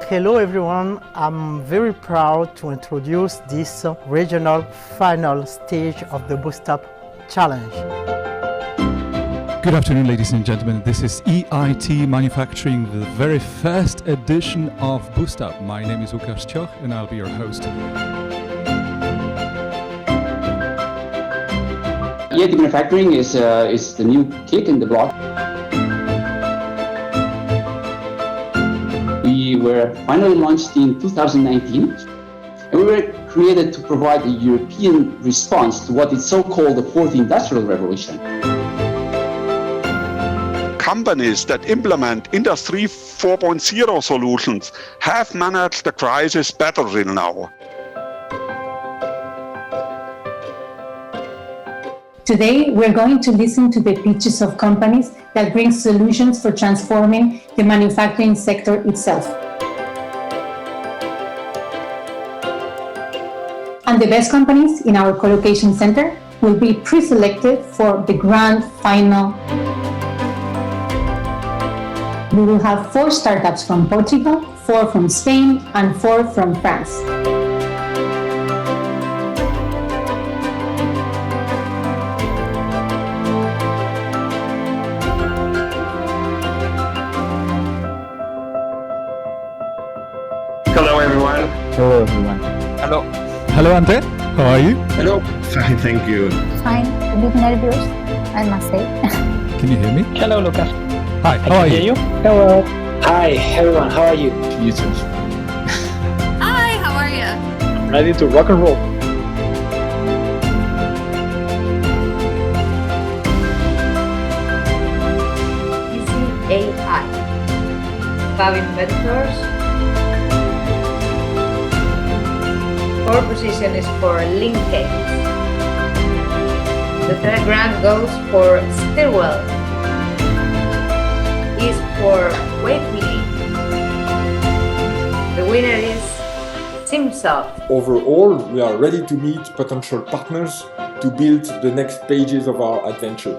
Hello everyone, I'm very proud to introduce this regional final stage of the BoostUp challenge. Good afternoon, ladies and gentlemen. This is EIT Manufacturing, the very first edition of BoostUp. My name is Łukasz Cioch and I'll be your host. EIT Manufacturing is the new kid in the block. We were finally launched in 2019, and we were created to provide a European response to what is so-called the fourth industrial revolution. Companies that implement Industry 4.0 solutions have managed the crisis better than now. Today, we're going to listen to the pitches of companies that bring solutions for transforming the manufacturing sector itself. And the best companies in our collocation center will be pre-selected for the grand final. We will have 4 startups from Portugal, 4 from Spain, and 4 from France. Hello everyone. Hello everyone. Hello. Hello, Ante. How are you? Hello. Fine, thank you. Fine, a bit nervous, I must say. Can you hear me? Hello, Lucas. Hi, how are you? Hello. Hi, everyone. How are you? You too. Hi, how are you? Ready to rock and roll. Easy AI. Fab inventors. Our position is for linkage. The third grant goes for Stilwell. Is for Wakely. The winner is Simsoft. Overall, we are ready to meet potential partners to build the next pages of our adventure.